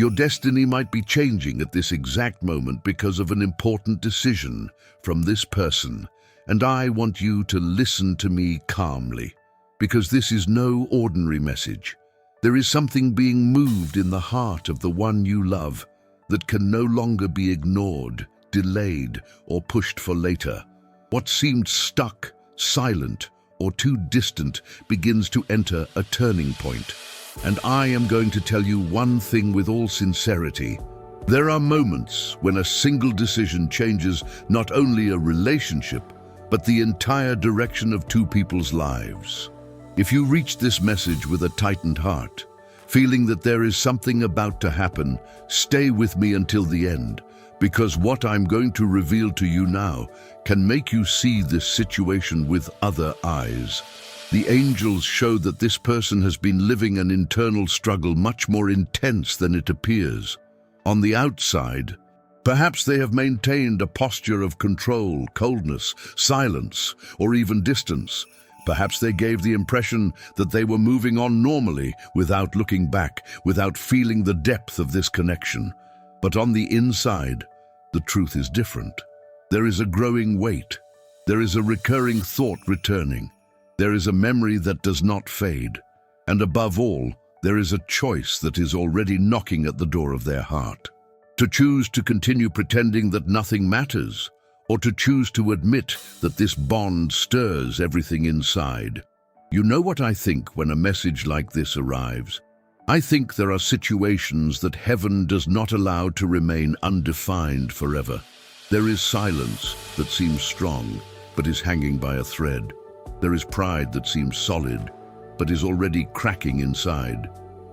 Your destiny might be changing at this exact moment because of an important decision from this person, and I want you to listen to me calmly, because this is no ordinary message. There is something being moved in the heart of the one you love that can no longer be ignored, delayed, or pushed for later. What seemed stuck, silent, or too distant begins to enter a turning point. And I am going to tell you one thing with all sincerity. There are moments when a single decision changes not only a relationship, but the entire direction of two people's lives. If you reach this message with a tightened heart, feeling that there is something about to happen, stay with me until the end, because what I'm going to reveal to you now can make you see this situation with other eyes. The angels show that this person has been living an internal struggle much more intense than it appears. On the outside, perhaps they have maintained a posture of control, coldness, silence, or even distance. Perhaps they gave the impression that they were moving on normally without looking back, without feeling the depth of this connection. But on the inside, the truth is different. There is a growing weight. There is a recurring thought returning. There is a memory that does not fade. And above all, there is a choice that is already knocking at the door of their heart. To choose to continue pretending that nothing matters, or to choose to admit that this bond stirs everything inside. You know what I think when a message like this arrives? I think there are situations that heaven does not allow to remain undefined forever. There is silence that seems strong, but is hanging by a thread. There is pride that seems solid, but is already cracking inside.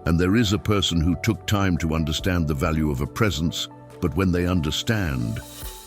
And there is a person who took time to understand the value of a presence, but when they understand,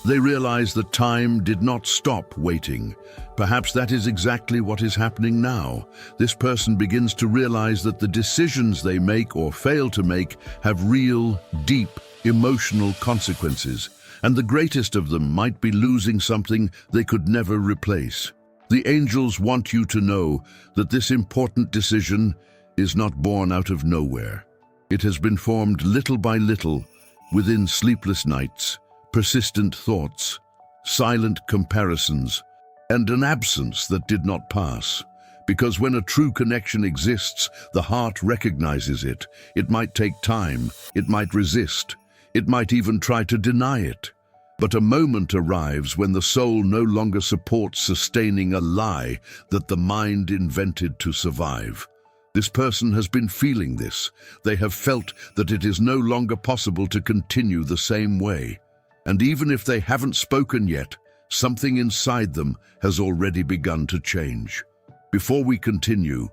they realize that time did not stop waiting. Perhaps that is exactly what is happening now. This person begins to realize that the decisions they make or fail to make have real, deep, emotional consequences, and the greatest of them might be losing something they could never replace. The angels want you to know that this important decision is not born out of nowhere. It has been formed little by little within sleepless nights, persistent thoughts, silent comparisons, and an absence that did not pass. Because when a true connection exists, the heart recognizes it. It might take time, it might resist, it might even try to deny it. But a moment arrives when the soul no longer supports sustaining a lie that the mind invented to survive. This person has been feeling this. They have felt that it is no longer possible to continue the same way. And even if they haven't spoken yet, something inside them has already begun to change. Before we continue,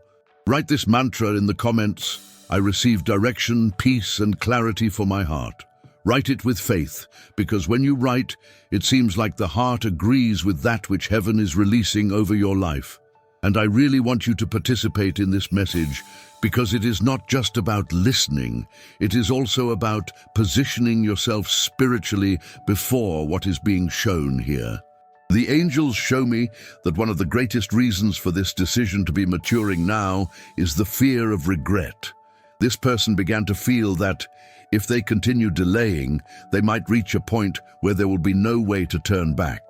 write this mantra in the comments: I receive direction, peace, and clarity for my heart. Write it with faith, because when you write, it seems like the heart agrees with that which heaven is releasing over your life. And I really want you to participate in this message, because it is not just about listening, it is also about positioning yourself spiritually before what is being shown here. The angels show me that one of the greatest reasons for this decision to be maturing now is the fear of regret. This person began to feel that if they continue delaying, they might reach a point where there will be no way to turn back.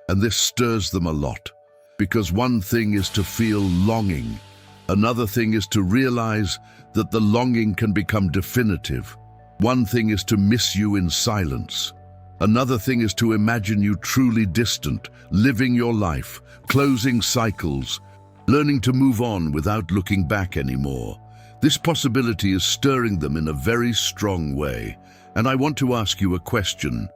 And this stirs them a lot, because one thing is to feel longing. Another thing is to realize that the longing can become definitive. One thing is to miss you in silence. Another thing is to imagine you truly distant, living your life, closing cycles, learning to move on without looking back anymore. This possibility is stirring them in a very strong way, and I want to ask you a question.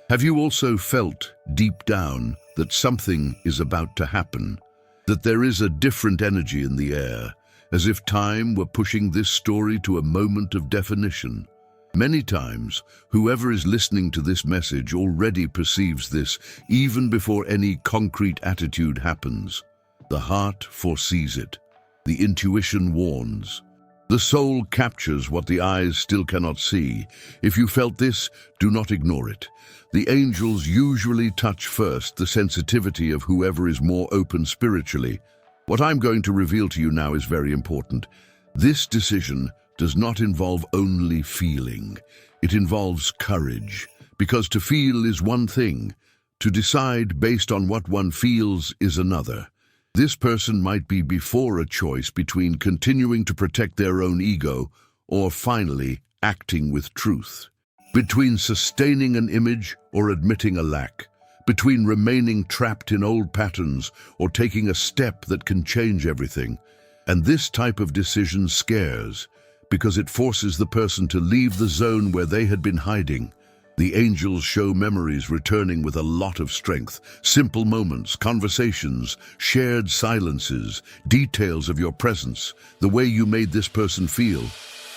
Have you also felt, deep down, that something is about to happen? That there is a different energy in the air, as if time were pushing this story to a moment of definition? Many times, whoever is listening to this message already perceives this, even before any concrete attitude happens. The heart foresees it. The intuition warns. The soul captures what the eyes still cannot see. If you felt this, do not ignore it. The angels usually touch first the sensitivity of whoever is more open spiritually. What I'm going to reveal to you now is very important. This decision does not involve only feeling. It involves courage, because to feel is one thing. To decide based on what one feels is another. This person might be before a choice between continuing to protect their own ego or finally acting with truth. Between sustaining an image or admitting a lack. Between remaining trapped in old patterns or taking a step that can change everything. And this type of decision scares, because it forces the person to leave the zone where they had been hiding. The angels show memories returning with a lot of strength, simple moments, conversations, shared silences, details of your presence, the way you made this person feel.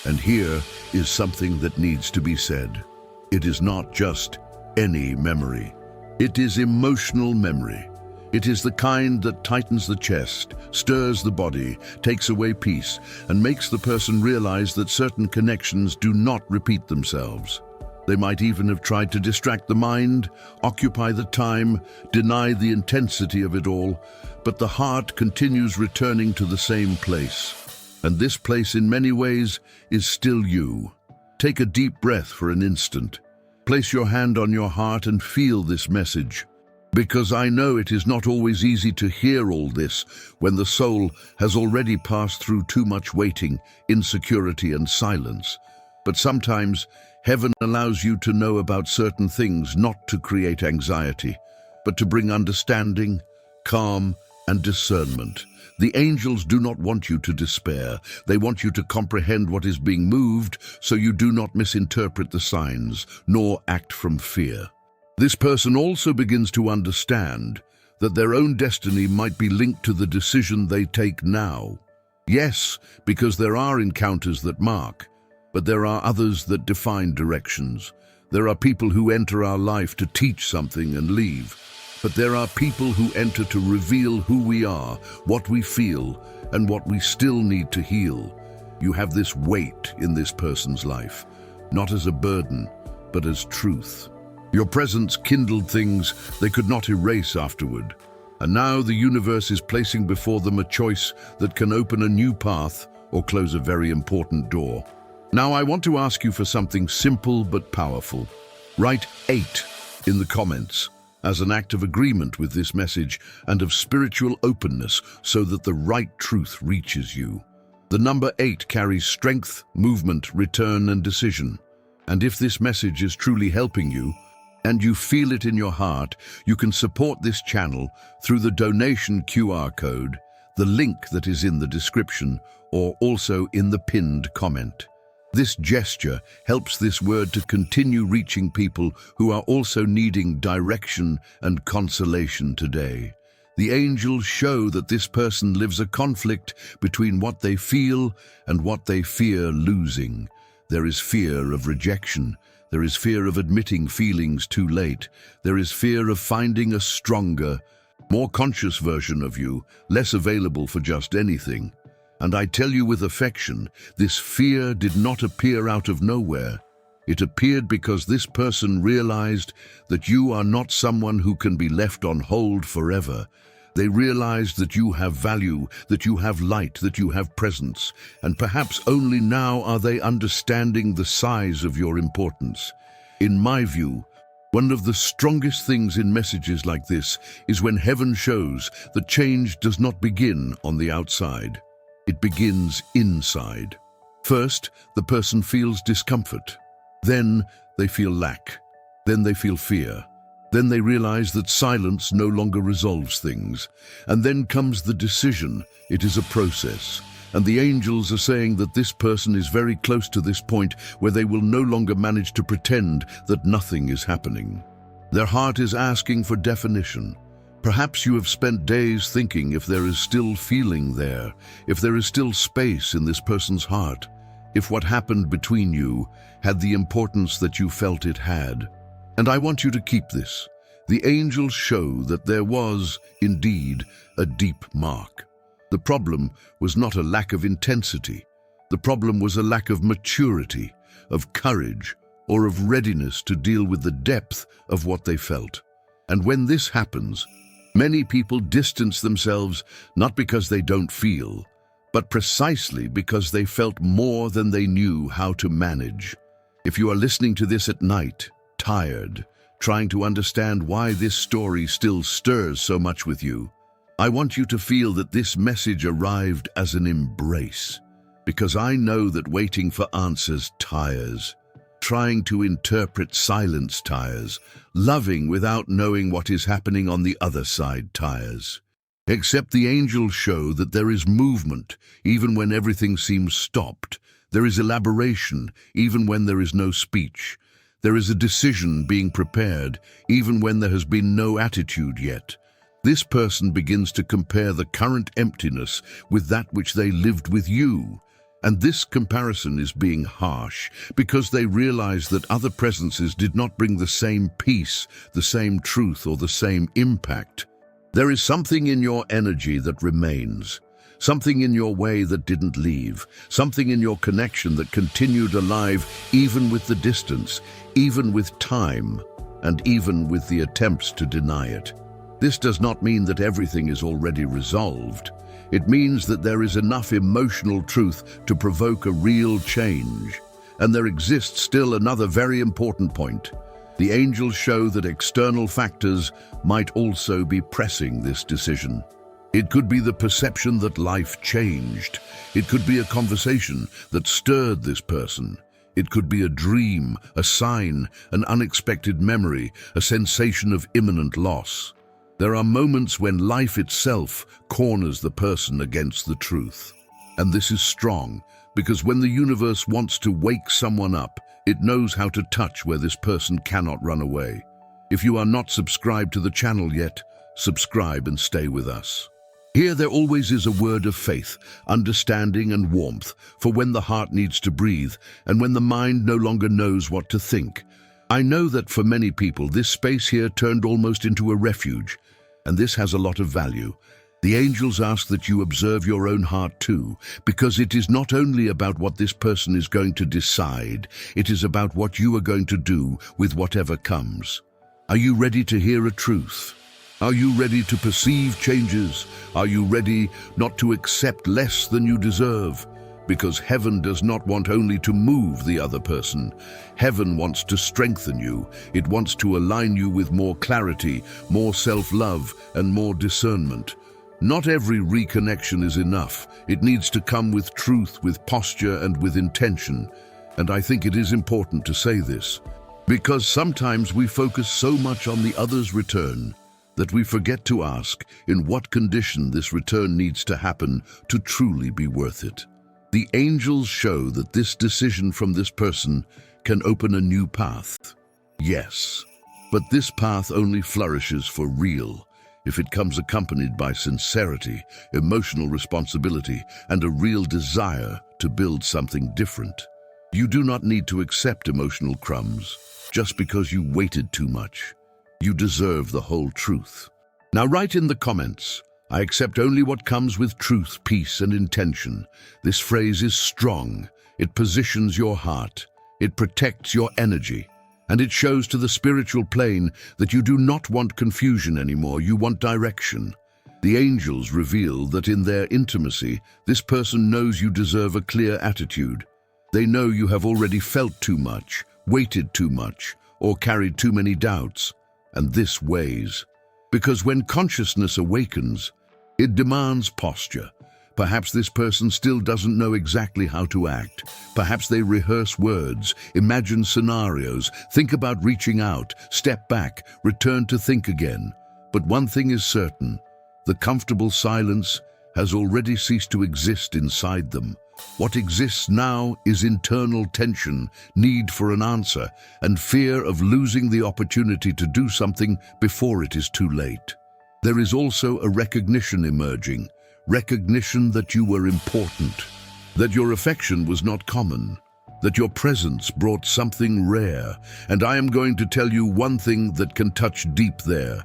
And here is something that needs to be said. It is not just any memory. It is emotional memory. It is the kind that tightens the chest, stirs the body, takes away peace, and makes the person realize that certain connections do not repeat themselves. They might even have tried to distract the mind, occupy the time, deny the intensity of it all, but the heart continues returning to the same place. And this place, in many ways, is still you. Take a deep breath for an instant. Place your hand on your heart and feel this message. Because I know it is not always easy to hear all this when the soul has already passed through too much waiting, insecurity, and silence. But sometimes, heaven allows you to know about certain things not to create anxiety, but to bring understanding, calm, and discernment. The angels do not want you to despair. They want you to comprehend what is being moved so you do not misinterpret the signs, nor act from fear. This person also begins to understand that their own destiny might be linked to the decision they take now. Yes, because there are encounters that mark, but there are others that define directions. There are people who enter our life to teach something and leave. But there are people who enter to reveal who we are, what we feel, and what we still need to heal. You have this weight in this person's life, not as a burden, but as truth. Your presence kindled things they could not erase afterward. And now the universe is placing before them a choice that can open a new path or close a very important door. Now I want to ask you for something simple but powerful. Write 8 in the comments as an act of agreement with this message and of spiritual openness so that the right truth reaches you. The number 8 carries strength, movement, return, and decision. And if this message is truly helping you, and you feel it in your heart, you can support this channel through the donation QR code, the link that is in the description, or also in the pinned comment. This gesture helps this word to continue reaching people who are also needing direction and consolation today. The angels show that this person lives a conflict between what they feel and what they fear losing. There is fear of rejection. There is fear of admitting feelings too late. There is fear of finding a stronger, more conscious version of you, less available for just anything. And I tell you with affection, this fear did not appear out of nowhere. It appeared because this person realized that you are not someone who can be left on hold forever. They realized that you have value, that you have light, that you have presence, and perhaps only now are they understanding the size of your importance. In my view, one of the strongest things in messages like this is when heaven shows that change does not begin on the outside. It begins inside. First, the person feels discomfort. Then they feel lack. Then they feel fear. Then they realize that silence no longer resolves things. And then comes the decision. It is a process. And the angels are saying that this person is very close to this point where they will no longer manage to pretend that nothing is happening. Their heart is asking for definition. Perhaps you have spent days thinking if there is still feeling there, if there is still space in this person's heart, if what happened between you had the importance that you felt it had. And I want you to keep this. The angels show that there was, indeed, a deep mark. The problem was not a lack of intensity. The problem was a lack of maturity, of courage, or of readiness to deal with the depth of what they felt. And when this happens, many people distance themselves not because they don't feel, but precisely because they felt more than they knew how to manage. If you are listening to this at night, tired, trying to understand why this story still stirs so much with you, I want you to feel that this message arrived as an embrace, because I know that waiting for answers tires. Trying to interpret silence tires. Loving without knowing what is happening on the other side tires. Except the angels show that there is movement, even when everything seems stopped. There is elaboration, even when there is no speech. There is a decision being prepared, even when there has been no attitude yet. This person begins to compare the current emptiness with that which they lived with you. And this comparison is being harsh because they realize that other presences did not bring the same peace, the same truth, or the same impact. There is something in your energy that remains, something in your way that didn't leave, something in your connection that continued alive even with the distance, even with time, and even with the attempts to deny it. This does not mean that everything is already resolved. It means that there is enough emotional truth to provoke a real change. And there exists still another very important point. The angels show that external factors might also be pressing this decision. It could be the perception that life changed. It could be a conversation that stirred this person. It could be a dream, a sign, an unexpected memory, a sensation of imminent loss. There are moments when life itself corners the person against the truth. And this is strong, because when the universe wants to wake someone up, it knows how to touch where this person cannot run away. If you are not subscribed to the channel yet, subscribe and stay with us. Here there always is a word of faith, understanding and warmth, for when the heart needs to breathe, and when the mind no longer knows what to think. I know that for many people, this space here turned almost into a refuge, and this has a lot of value. The angels ask that you observe your own heart too, because it is not only about what this person is going to decide, it is about what you are going to do with whatever comes. Are you ready to hear a truth? Are you ready to perceive changes? Are you ready not to accept less than you deserve? Because heaven does not want only to move the other person. Heaven wants to strengthen you. It wants to align you with more clarity, more self-love, and more discernment. Not every reconnection is enough. It needs to come with truth, with posture, and with intention. And I think it is important to say this, because sometimes we focus so much on the other's return that we forget to ask in what condition this return needs to happen to truly be worth it. The angels show that this decision from this person can open a new path. Yes, but this path only flourishes for real if it comes accompanied by sincerity, emotional responsibility, and a real desire to build something different. You do not need to accept emotional crumbs just because you waited too much. You deserve the whole truth. Now write in the comments, I accept only what comes with truth, peace, and intention. This phrase is strong. It positions your heart. It protects your energy. And it shows to the spiritual plane that you do not want confusion anymore. You want direction. The angels reveal that in their intimacy, this person knows you deserve a clear attitude. They know you have already felt too much, waited too much, or carried too many doubts. And this weighs. Because when consciousness awakens, it demands posture. Perhaps this person still doesn't know exactly how to act. Perhaps they rehearse words, imagine scenarios, think about reaching out, step back, return to think again. But one thing is certain, the comfortable silence has already ceased to exist inside them. What exists now is internal tension, need for an answer, and fear of losing the opportunity to do something before it is too late. There is also a recognition emerging, recognition that you were important, that your affection was not common, that your presence brought something rare. And I am going to tell you one thing that can touch deep there.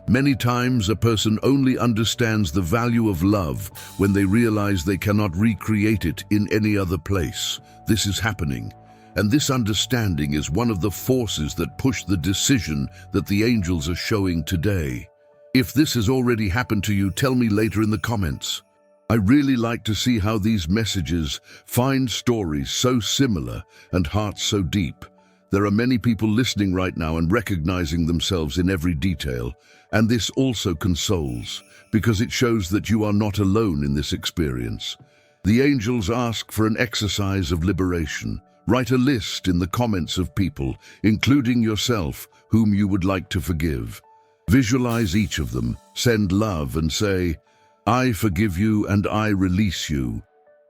Many times a person only understands the value of love when they realize they cannot recreate it in any other place. This is happening. And this understanding is one of the forces that push the decision that the angels are showing today. If this has already happened to you, tell me later in the comments. I really like to see how these messages find stories so similar and hearts so deep. There are many people listening right now and recognizing themselves in every detail, and this also consoles, because it shows that you are not alone in this experience. The angels ask for an exercise of liberation. Write a list in the comments of people, including yourself, whom you would like to forgive. Visualize each of them, send love and say, "I forgive you and I release you."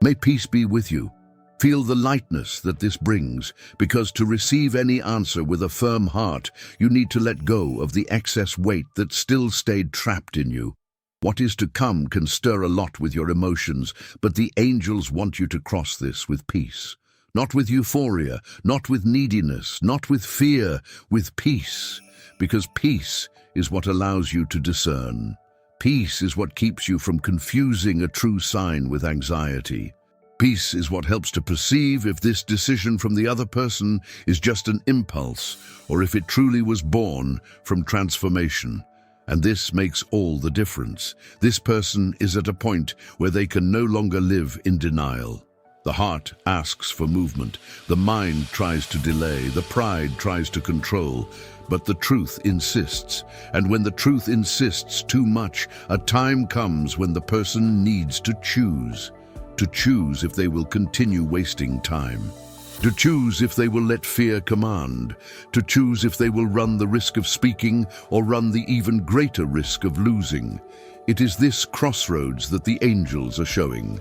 May peace be with you. Feel the lightness that this brings, because to receive any answer with a firm heart, you need to let go of the excess weight that still stayed trapped in you. What is to come can stir a lot with your emotions, but the angels want you to cross this with peace. Not with euphoria, not with neediness, not with fear, with peace. Because peace is what allows you to discern. Peace is what keeps you from confusing a true sign with anxiety. Peace is what helps to perceive if this decision from the other person is just an impulse or if it truly was born from transformation. And this makes all the difference. This person is at a point where they can no longer live in denial. The heart asks for movement. The mind tries to delay. The pride tries to control. But the truth insists. And when the truth insists too much, a time comes when the person needs to choose. To choose if they will continue wasting time. To choose if they will let fear command. To choose if they will run the risk of speaking or run the even greater risk of losing. It is this crossroads that the angels are showing.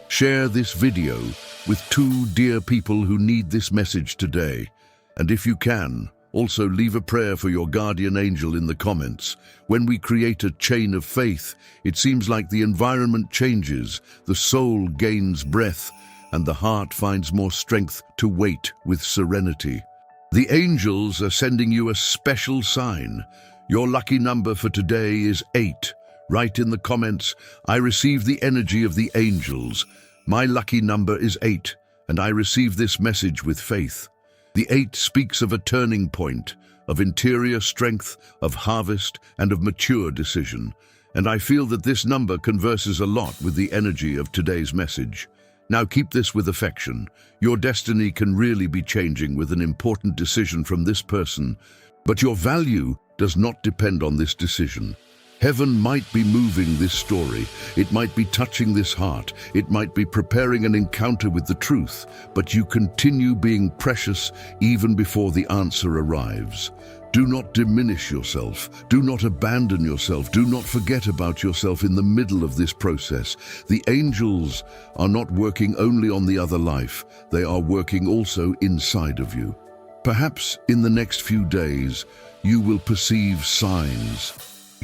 Share this video with 2 dear people who need this message today. And if you can, also leave a prayer for your guardian angel in the comments. When we create a chain of faith, it seems like the environment changes, the soul gains breath, and the heart finds more strength to wait with serenity. The angels are sending you a special sign. Your lucky number for today is 8. Write in the comments, "I receive the energy of the angels. My lucky number is 8, and I receive this message with faith." The 8 speaks of a turning point, of interior strength, of harvest, and of mature decision. And I feel that this number converses a lot with the energy of today's message. Now keep this with affection. Your destiny can really be changing with an important decision from this person, but your value does not depend on this decision. Heaven might be moving this story, it might be touching this heart, it might be preparing an encounter with the truth, but you continue being precious even before the answer arrives. Do not diminish yourself, do not abandon yourself, do not forget about yourself in the middle of this process. The angels are not working only on the other life, they are working also inside of you. Perhaps in the next few days, you will perceive signs.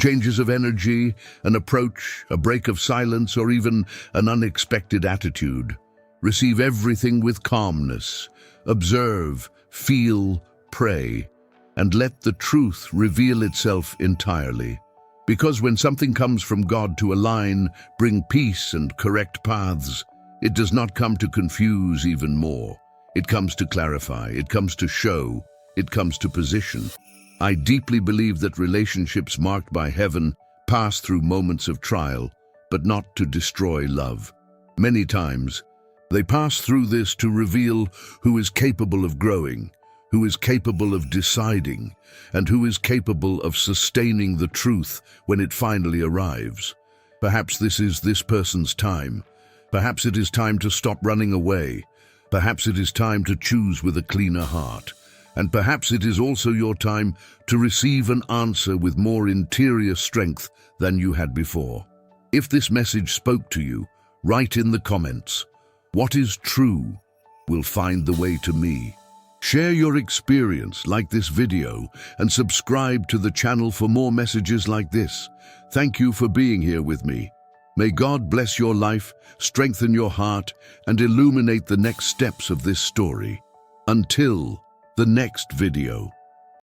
Changes of energy, an approach, a break of silence, or even an unexpected attitude. Receive everything with calmness. Observe, feel, pray, and let the truth reveal itself entirely. Because when something comes from God to align, bring peace and correct paths, it does not come to confuse even more. It comes to clarify, it comes to show, it comes to position. I deeply believe that relationships marked by heaven pass through moments of trial, but not to destroy love. Many times, they pass through this to reveal who is capable of growing, who is capable of deciding, and who is capable of sustaining the truth when it finally arrives. Perhaps this is this person's time. Perhaps it is time to stop running away. Perhaps it is time to choose with a cleaner heart. And perhaps it is also your time to receive an answer with more interior strength than you had before. If this message spoke to you, write in the comments, "What is true will find the way to me." Share your experience, like this video, and subscribe to the channel for more messages like this. Thank you for being here with me. May God bless your life, strengthen your heart, and illuminate the next steps of this story. Until the next video.